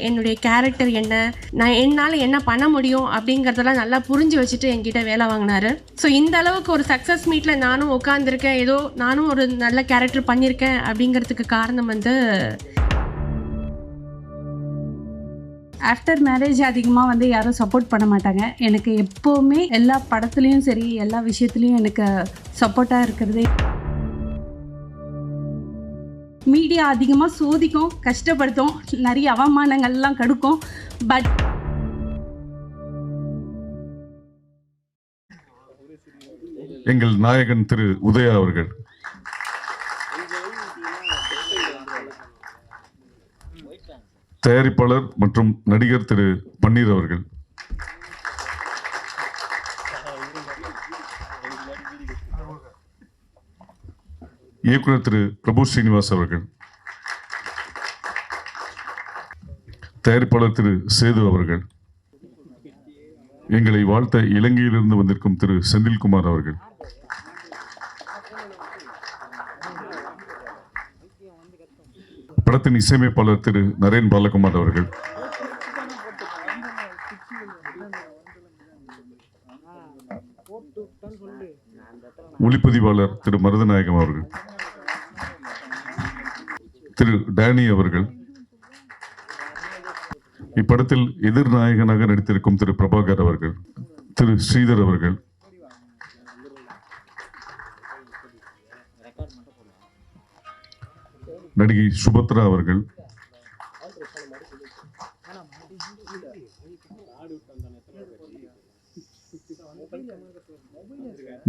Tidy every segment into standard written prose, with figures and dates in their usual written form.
என்னுடைய கேரக்டர் என்ன, நான் என்னால் என்ன பண்ண முடியும் அப்படிங்கிறதெல்லாம் நல்லா புரிஞ்சு வச்சுட்டு என்கிட்ட வேலை வாங்கினார். ஸோ இந்த அளவுக்கு ஒரு சக்ஸஸ் மீட்டில் நானும் உட்காந்துருக்கேன், ஏதோ நானும் ஒரு நல்ல கேரக்டர் பண்ணியிருக்கேன் அப்படிங்கிறதுக்கு காரணம் வந்து ஆஃப்டர் மேரேஜ் அதிகமாக யாரும் சப்போர்ட் பண்ண மாட்டாங்க. எனக்கு எப்போவுமே எல்லா படத்துலேயும் சரி, எல்லா விஷயத்துலையும் எனக்கு சப்போர்ட்டாக இருக்கிறது. மீடியா அதிகமாக சோதிக்கும், கஷ்டப்படுத்தும், நிறைய அவமானங்கள்லாம் கடுக்கும். பட் எங்கள் நாயகன் திரு உதயா அவர்கள், தயாரிப்பாளர் மற்றும் நடிகர் திரு பன்னீர் அவர்கள், இயக்குனர் திரு பிரபு ஸ்ரீனிவாஸ் அவர்கள், தயாரிப்பாளர் திரு சேது அவர்கள், எங்களை வாழ்த்த இலங்கையிலிருந்து வந்திருக்கும் திரு செந்தில்குமார் அவர்கள், படத்தின் இசையமைப்பாளர் திரு நரேன் பாலகுமார் அவர்கள், ஒளிப்பதிவாளர் திரு மருதநாயகம் அவர்கள், திரு டேனி அவர்கள், இப்படத்தில் எதிர்நாயகனாக நடித்திருக்கும் திரு பிரபாகர் அவர்கள், திரு ஸ்ரீதர் அவர்கள், நடிகை சுபத்ரா அவர்கள்,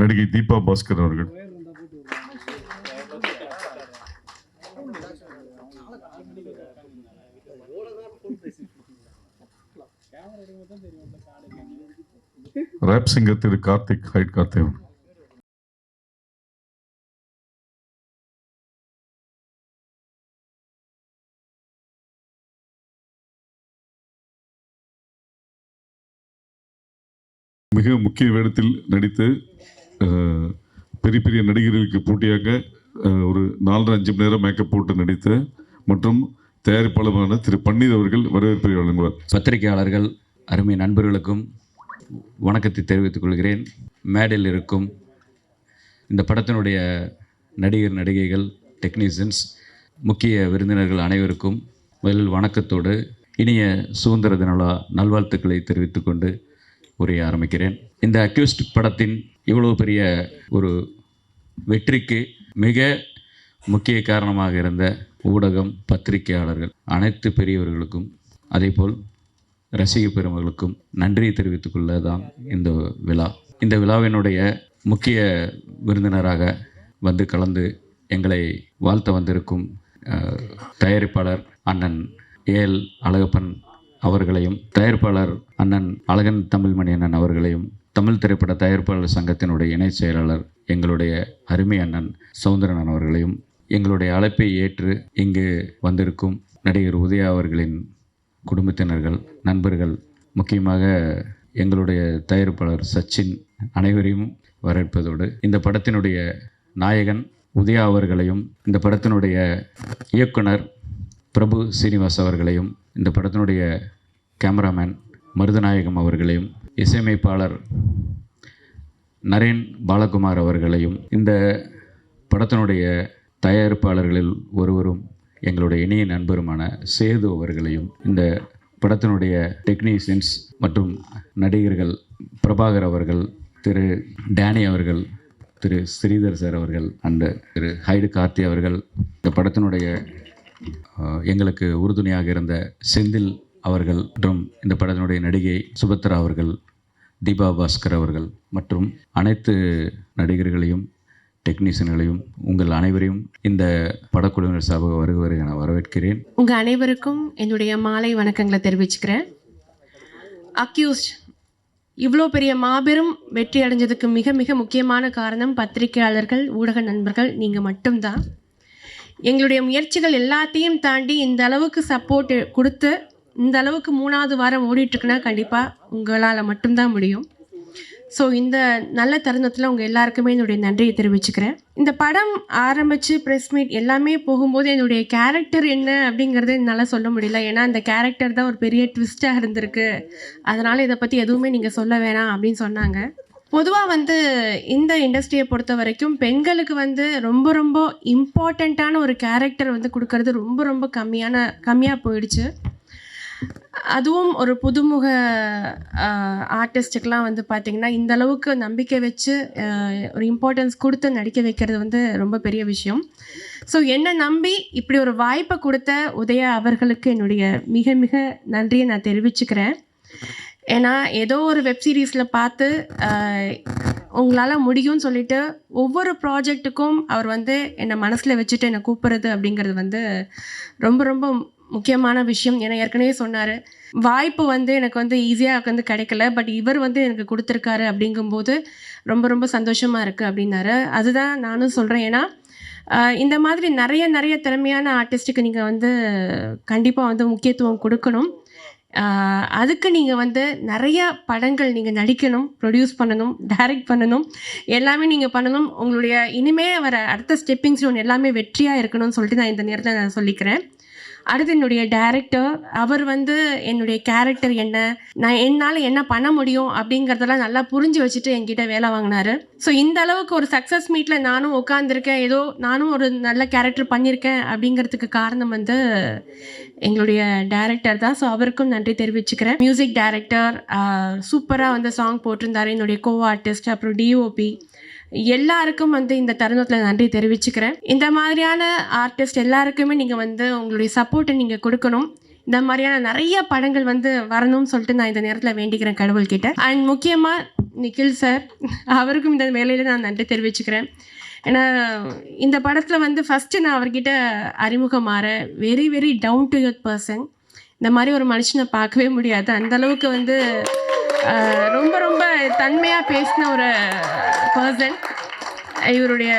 நடிகை தீபா பாஸ்கர் அவர்கள், ராப் சிங்கர் திரு கார்த்திக் ஹைட் கார்த்திக், மிக முக்கிய வேடத்தில் நடித்து பெரிய பெரிய நடிகர்களுக்கு போட்டியாக ஒரு 4-5 மணி நேரம் மேக்கப் போட்டு நடித்த மற்றும் தயாரிப்பாளரான திரு பன்னீர் அவர்கள் வரவேற்பை வழங்குவார். பத்திரிகையாளர்கள், அருமை நண்பர்களுக்கும் வணக்கத்தை தெரிவித்துக் கொள்கிறேன். மேடையில் இருக்கும் இந்த படத்தினுடைய நடிகர், நடிகைகள், டெக்னீஷியன்ஸ், முக்கிய விருந்தினர்கள் அனைவருக்கும் முதலில் வணக்கத்தோடு இனிய சுதந்திர தின விழா நல்வாழ்த்துக்களை தெரிவித்துக்கொண்டு உரைய ஆரம்பிக்கிறேன். இந்த அக்யூஸ்ட் படத்தின் இவ்வளவு பெரிய ஒரு வெற்றிக்கு மிக முக்கிய காரணமாக இருந்த ஊடகம், பத்திரிகையாளர்கள், அனைத்து பெரியவர்களுக்கும் அதேபோல் ரசிக பெருமகளுக்கும் நன்றி தெரிவித்துக் கொள்ளதான் இந்த விழா. இந்த விழாவினுடைய முக்கிய விருந்தினராக வந்து கலந்து எங்களை வாழ்த்த வந்திருக்கும் தயாரிப்பாளர் அண்ணன் ஏஎல் அழகப்பன் அவர்களையும், தயாரிப்பாளர் அண்ணன் அழகன் தமிழ்மணி அண்ணன் அவர்களையும், தமிழ் திரைப்பட தயாரிப்பாளர் சங்கத்தினுடைய இணைச் செயலாளர் எங்களுடைய அருமை அண்ணன் சௌந்தரன் அவர்களையும், எங்களுடைய அழைப்பை ஏற்று இங்கு வந்திருக்கும் நடிகர் உதயா அவர்களின் குடும்பத்தினர்கள், நண்பர்கள், முக்கியமாக எங்களுடைய தயாரிப்பாளர் சச்சின் அனைவரையும் வரவேற்பதோடு, இந்த படத்தினுடைய நாயகன் உதயா அவர்களையும், இந்த படத்தினுடைய இயக்குனர் பிரபு ஸ்ரீனிவாஸ் அவர்களையும், இந்த படத்தினுடைய கேமராமேன் மருதநாயகம் அவர்களையும், இசையமைப்பாளர் நரேன் பாலகுமார் அவர்களையும், இந்த படத்தினுடைய தயாரிப்பாளர்களில் ஒருவரும் எங்களுடைய இணைய நண்பருமான சேது அவர்களையும், இந்த படத்தினுடைய டெக்னீஷியன்ஸ் மற்றும் நடிகர்கள் பிரபாகர் அவர்கள், திரு டேனி அவர்கள், திரு ஸ்ரீதர் சார் அவர்கள் அண்டு திரு ஹைடு கார்த்தி அவர்கள், இந்த படத்தினுடைய எங்களுக்கு உறுதுணையாக இருந்த செந்தில் அவர்கள் மற்றும் இந்த படத்தினுடைய நடிகை சுபத்ரா அவர்கள், தீபா பாஸ்கர் அவர்கள் மற்றும் அனைத்து நடிகர்களையும் டெக்னீஷியன்களையும் உங்கள் அனைவரையும் இந்த படக்குழுவினர் சார்பாக வருவதை நான் வரவேற்கிறேன். உங்கள் அனைவருக்கும் என்னுடைய மாலை வணக்கங்களை தெரிவிச்சுக்கிறேன். அக்யூஸ்ட் இவ்வளோ பெரிய மாபெரும் வெற்றி அடைஞ்சதுக்கு மிக மிக முக்கியமான காரணம் பத்திரிகையாளர்கள், ஊடக நண்பர்கள், நீங்கள் மட்டும்தான். எங்களுடைய முயற்சிகள் எல்லாத்தையும் தாண்டி இந்த அளவுக்கு சப்போர்ட் கொடுத்து இந்த அளவுக்கு 3வது வாரம் ஓடிட்டுருக்குன்னா கண்டிப்பாக உங்களால் மட்டும்தான் முடியும். ஸோ இந்த நல்ல தருணத்தில் உங்கள் எல்லாருக்குமே என்னுடைய நன்றியை தெரிவிச்சுக்கிறேன். இந்த படம் ஆரம்பித்து ப்ரெஸ் மீட் எல்லாமே போகும்போது என்னுடைய கேரக்டர் என்ன அப்படிங்கிறத என்னால் சொல்ல முடியல. ஏன்னா அந்த கேரக்டர் தான் ஒரு பெரிய ட்விஸ்ட்டாக இருந்திருக்கு, அதனால் இதை பற்றி எதுவுமே நீங்கள் சொல்ல வேணாம் அப்படின்னு சொன்னாங்க. பொதுவாக வந்து இந்த இண்டஸ்ட்ரியை பொறுத்த வரைக்கும் பெண்களுக்கு வந்து ரொம்ப ரொம்ப இம்பார்ட்டண்ட்டான ஒரு கேரக்டர் வந்து கொடுக்கறது ரொம்ப ரொம்ப கம்மியாக போயிடுச்சு. அதுவும் ஒரு புதுமுக ஆர்டிஸ்ட்டுக்கெலாம் வந்து பார்த்திங்கன்னா இந்த அளவுக்கு நம்பிக்கை வச்சு ஒரு இம்பார்ட்டன்ஸ் கொடுத்து நடிக்க வைக்கிறது வந்து ரொம்ப பெரிய விஷயம். ஸோ என்னை நம்பி இப்படி ஒரு வாய்ப்பை கொடுத்த உதயா அவர்களுக்கு என்னுடைய மிக மிக நன்றியை நான் தெரிவிச்சுக்கிறேன். ஏன்னா ஏதோ ஒரு வெப் சீரிஸில் பார்த்து உங்களால் முடியும்னு சொல்லிட்டு ஒவ்வொரு ப்ராஜெக்ட்டுக்கும் அவர் வந்து என்னை மனசில் வச்சுட்டு என்னை கூப்பிட்றது அப்படிங்கிறது வந்து ரொம்ப ரொம்ப முக்கியமான விஷயம். ஏன்னா ஏற்கனவே சொன்னார், வாய்ப்பு வந்து எனக்கு வந்து ஈஸியாக வந்து கிடைக்கல, பட் இவர் வந்து எனக்கு கொடுத்துருக்காரு அப்படிங்கும்போது ரொம்ப ரொம்ப சந்தோஷமாக இருக்குது அப்படின்னாரு. அதுதான் நானும் சொல்கிறேன். ஏன்னா இந்த மாதிரி நிறைய திறமையான ஆர்டிஸ்ட்டுக்கு நீங்கள் வந்து கண்டிப்பாக வந்து முக்கியத்துவம் கொடுக்கணும். அதுக்கு நீங்கள் வந்து நிறைய படங்கள் நீங்கள் நடிக்கணும், ப்ரொடியூஸ் பண்ணணும், டைரக்ட் பண்ணணும், எல்லாமே நீங்கள் பண்ணணும். உங்களுடைய இனிமே வர அடுத்த ஸ்டெப்பிங் ஸ்டோன் எல்லாமே வெற்றியாக இருக்கணும்னு சொல்லிட்டு நான் இந்த நேரத்தில் நான் சொல்லிக்கிறேன். அடுத்து என்னுடைய டைரக்டர், அவர் வந்து என்னுடைய கேரக்டர் என்ன, நான் என்னால் என்ன பண்ண முடியும் அப்படிங்கிறதெல்லாம் நல்லா புரிஞ்சு வச்சுட்டு என்கிட்ட வேலை வாங்கினார். ஸோ இந்த அளவுக்கு ஒரு சக்ஸஸ் மீட்டில் நானும் உட்காந்துருக்கேன், ஏதோ நானும் ஒரு நல்ல கேரக்டர் பண்ணியிருக்கேன் அப்படிங்கிறதுக்கு காரணம் வந்து எங்களுடைய டைரக்டர் தான். ஸோ அவருக்கும் நன்றி தெரிவிச்சுக்கிறேன். மியூசிக் டைரக்டர் சூப்பராக வந்து சாங் போட்டிருந்தார். என்னுடைய கோ ஆர்டிஸ்ட், அப்புறம் டிஓபி, எல்லாருக்கும் வந்து இந்த தருணத்தில் நன்றி தெரிவிச்சுக்கிறேன். இந்த மாதிரியான ஆர்டிஸ்ட் எல்லாருக்குமே நீங்கள் வந்து உங்களுடைய சப்போர்ட்டை நீங்கள் கொடுக்கணும். இந்த மாதிரியான நிறைய படங்கள் வந்து வரணும்னு சொல்லிட்டு நான் இந்த நேரத்தில் வேண்டிக்கிறேன் கடவுள்கிட்ட. அண்ட் முக்கியமாக நிக்கில் சார், அவருக்கும் இந்த வேலையில் நான் நன்றி தெரிவிச்சுக்கிறேன். ஏன்னா இந்த படத்தில் வந்து ஃபஸ்ட்டு நான் அவர்கிட்ட அறிமுகமாற very very down to earth person. இந்த மாதிரி ஒரு மனுஷனை பார்க்கவே முடியாது. அந்தளவுக்கு வந்து ரொம்ப ரொம்ப தன்மையாக பேசின ஒரு பர்சன். இவருடைய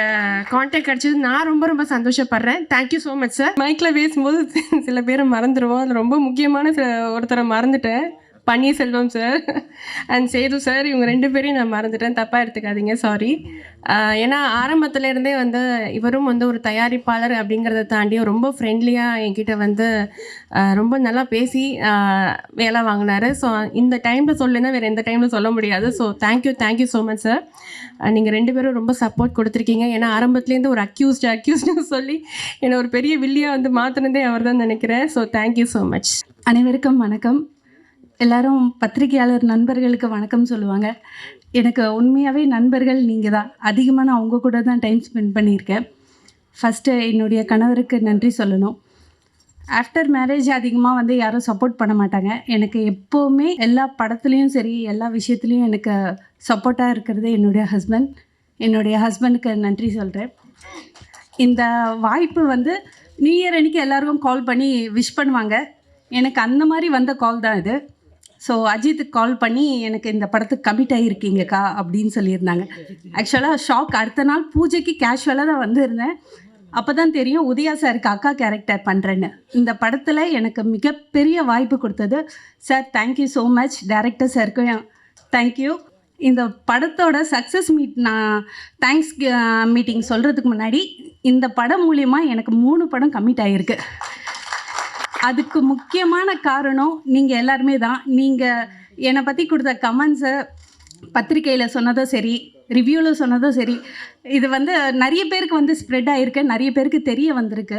கான்டாக்ட் கிடச்சது நான் ரொம்ப ரொம்ப சந்தோஷப்படுறேன். Thank you so much sir. மைக்கில் பேசும்போது சில பேரை மறந்துடுவோம். அதில் ரொம்ப முக்கியமான ஒருத்தரை மறந்துட்டேன், Panneerselvam sir and Sethu sir. இவங்க 2 பேரையும் நான் மறந்துட்டேன், தப்பாக எடுத்துக்காதீங்க, சாரி. ஏன்னா ஆரம்பத்துலேருந்தே வந்து இவரும் வந்து ஒரு தயாரிப்பாளர் அப்படிங்கிறத தாண்டி ரொம்ப ஃப்ரெண்ட்லியாக என்கிட்ட வந்து ரொம்ப நல்லா பேசி வேலை வாங்கினார். ஸோ இந்த டைமில் சொல்லுன்னா வேறு எந்த டைமில் சொல்ல முடியாது. So thank you so much sir. நீங்கள் 2 பேரும் ரொம்ப சப்போர்ட் கொடுத்துருக்கீங்க. ஏன்னா ஆரம்பத்துலேருந்து ஒரு அக்யூஸ்டு சொல்லி என்னை ஒரு பெரிய வில்லியாக வந்து மாற்றினதே அவர் தான் நினைக்கிறேன். So thank you so much. அனைவருக்கும் வணக்கம். எல்லாரும் பத்திரிகையாளர் நண்பர்களுக்கு வணக்கம் சொல்லுவாங்க. எனக்கு உண்மையாகவே நண்பர்கள் நீங்கள் தான். அதிகமாக நான் அவங்க கூட தான் டைம் ஸ்பெண்ட் பண்ணியிருக்கேன். ஃபஸ்ட்டு என்னுடைய கணவருக்கு நன்றி சொல்லணும். ஆஃப்டர் மேரேஜ் அதிகமாக வந்து யாரும் சப்போர்ட் பண்ண மாட்டாங்க. எனக்கு எப்போவுமே எல்லா படத்துலேயும் சரி, எல்லா விஷயத்துலேயும் எனக்கு சப்போர்ட்டாக இருக்கிறது என்னுடைய ஹஸ்பண்டுக்கு நன்றி சொல்கிறேன். இந்த வாய்ப்பு வந்து நியூ இயர் அன்றைக்கி எல்லாருக்கும் கால் பண்ணி விஷ் பண்ணுவாங்க. எனக்கு அந்த மாதிரி வந்த கால் தான் இது. ஸோ அஜித்துக்கு கால் பண்ணி எனக்கு இந்த படத்துக்கு கமிட் ஆகியிருக்கீங்கக்கா அப்படின்னு சொல்லியிருந்தாங்க. ஆக்சுவலாக ஷாக். அடுத்த நாள் பூஜைக்கு கேஷுவலாக தான் வந்திருந்தேன். அப்போ தான் தெரியும் உதயா சாருக்கு அக்கா கேரக்டர் பண்ணுறேன்னு. இந்த படத்தில் எனக்கு மிகப்பெரிய வாய்ப்பு கொடுத்தது sir. Thank you so much. Director சாருக்கும் தேங்க்யூ. இந்த படத்தோட சக்ஸஸ் நான் தேங்க்ஸ் மீட்டிங் சொல்கிறதுக்கு முன்னாடி இந்த படம் மூலயமா எனக்கு 3 படம் கமிட் ஆகிருக்கு. அதுக்கு முக்கியமான காரணம் நீங்கள் எல்லாருமே தான். நீங்கள் என்னை பற்றி கொடுத்த கமெண்ட்ஸை பத்திரிக்கையில் சொன்னதும் சரி, ரிவ்யூவில் சொன்னதும் சரி, இது வந்து நிறைய பேருக்கு வந்து ஸ்ப்ரெட் ஆகிருக்கு, நிறைய பேருக்கு தெரிய வந்திருக்கு.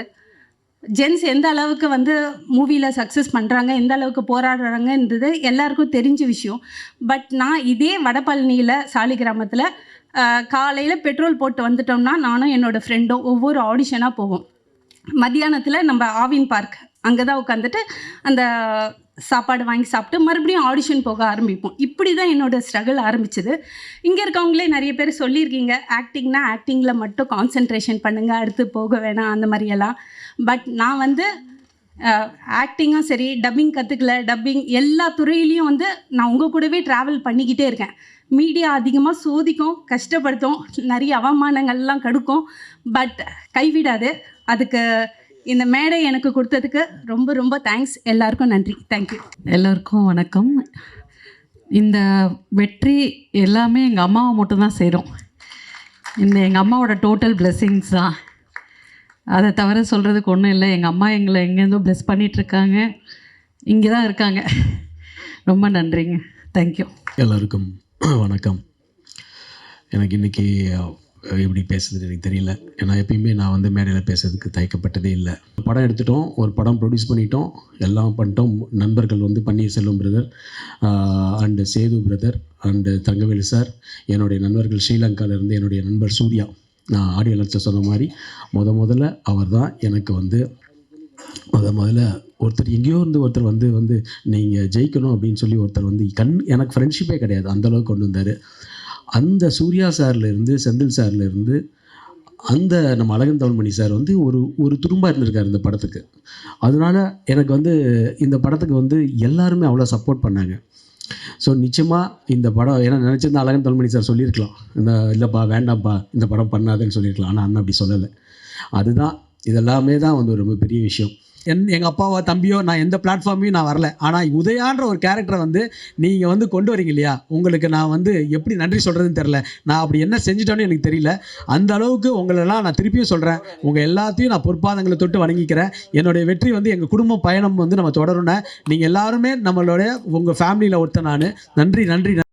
ஜென்ஸ் எந்த அளவுக்கு வந்து மூவியில் சக்ஸஸ் பண்ணுறாங்க, எந்த அளவுக்கு போராடுறாங்கன்றது எல்லாருக்கும் தெரிஞ்ச விஷயம். பட் நான் இதே வடபழனியில் சாலி கிராமத்தில் காலையில் பெட்ரோல் போட்டு வந்துட்டோம்னா நானும் என்னோடய ஃப்ரெண்டும் ஒவ்வொரு ஆடிஷனாக போவோம். மத்தியானத்தில் நம்ம ஆவின் பார்க் அங்கே தான் உட்காந்துட்டு அந்த சாப்பாடு வாங்கி சாப்பிட்டு மறுபடியும் ஆடிஷன் போக ஆரம்பிப்போம். இப்படி தான் என்னோடய ஸ்ட்ரகிள் ஆரம்பிச்சது. இங்கே இருக்கவங்களே நிறைய பேர் சொல்லியிருக்கீங்க, ஆக்டிங்னா ஆக்டிங்கில் மட்டும் கான்சென்ட்ரேஷன் பண்ணுங்கள், அடுத்து போக வேணாம் அந்த மாதிரியெல்லாம். பட் நான் வந்து ஆக்டிங்கும் சரி, டப்பிங் கற்றுக்கல, டப்பிங் எல்லா துறையிலையும் வந்து நான் உங்கள் கூடவே ட்ராவல் பண்ணிக்கிட்டே இருக்கேன். மீடியா அதிகமாக சோதிக்கும், கஷ்டப்படுத்தும், நிறைய அவமானங்கள்லாம் கடுக்கும். பட் கைவிடாது. அதுக்கு இந்த மேடை எனக்கு கொடுத்ததுக்கு ரொம்ப ரொம்ப தேங்க்ஸ். எல்லாருக்கும் நன்றி. தேங்க்யூ. எல்லோருக்கும் வணக்கம். இந்த வெற்றி எல்லாமே எங்கள் அம்மாவை மட்டும்தான் சேரும். எங்கள் அம்மாவோட டோட்டல் blessings தான். அதை தவிர சொல்கிறதுக்கு ஒன்றும் இல்லை. எங்கள் அம்மா எங்களை எங்கேருந்தோ ப்ளெஸ் பண்ணிகிட்ருக்காங்க, இங்கே தான் இருக்காங்க. ரொம்ப நன்றிங்க. தேங்க்யூ. எல்லாருக்கும் வணக்கம். எனக்கு இன்றைக்கி எப்படி பேசுறது எனக்கு தெரியல. ஏன்னா எப்பயுமே நான் வந்து மேடையில் பேசுறதுக்கு தயக்கப்பட்டதே இல்லை. படம் எடுத்துட்டோம், ஒரு படம் ப்ரொடியூஸ் பண்ணிட்டோம், எல்லாம் பண்ணிட்டோம். நண்பர்கள் வந்து Panneerselvam brother and Sethu brother and Thangavelu sir, என்னுடைய நண்பர்கள் ஸ்ரீலங்காவிலேருந்து என்னுடைய நண்பர் சூர்யா. நான் ஆடியோ லான்ச்சில் சொன்ன மாதிரி முதல்ல அவர் தான் எனக்கு வந்து முதல்ல ஒருத்தர் எங்கேயோ இருந்து ஒருத்தர் வந்து நீங்கள் ஜெயிக்கணும் அப்படின்னு சொல்லி ஒருத்தர் வந்து எனக்கு ஃப்ரெண்ட்ஷிப்பே கிடையாது, அந்தளவுக்கு கொண்டு வந்தார். அந்த சூர்யா சார்லேருந்து செந்தில் சார்லேருந்து அந்த நம்ம அழகன் தமிழ்மணி சார் வந்து ஒரு துரும்பாக இருந்திருக்கார் இந்த படத்துக்கு. அதனால எனக்கு வந்து இந்த படத்துக்கு வந்து எல்லாருமே அவ்வளோ சப்போர்ட் பண்ணாங்க. ஸோ நிச்சயமாக இந்த படம் ஏன்னா நினச்சிருந்தா அழகன் தமிழ்மணி சார் சொல்லியிருக்கலாம், இல்லைப்பா வேண்டாம்ப்பா இந்த படம் பண்ணாதுன்னு சொல்லியிருக்கலாம். ஆனால் அண்ணன் அப்படி சொல்லலை. அதுதான் இதெல்லாமே தான் வந்து ஒரு ரொம்ப பெரிய விஷயம். எங்கள் அப்பாவோ தம்பியோ நான் எந்த பிளாட்ஃபார்மையும் நான் வரல. ஆனால் உதயான்ற ஒரு கேரக்டரை வந்து நீங்கள் வந்து கொண்டு வரீங்க இல்லையா, உங்களுக்கு நான் வந்து எப்படி நன்றி சொல்கிறதுன்னு தெரில. நான் அப்படி என்ன செஞ்சுட்டோன்னு எனக்கு தெரியல. அந்த அளவுக்கு உங்களெல்லாம் நான் திருப்பியும் சொல்கிறேன், உங்கள் எல்லாத்தையும் நான் பொற்பாதங்களை தொட்டு வணங்கிக்கிறேன். என்னுடைய வெற்றி வந்து எங்கள் குடும்ப பயணம் வந்து நம்ம தொடரும்னேன். நீங்கள் எல்லாருமே நம்மளுடைய உங்கள் ஃபேமிலியில் ஒருத்தர் நான். நன்றி நன்றி.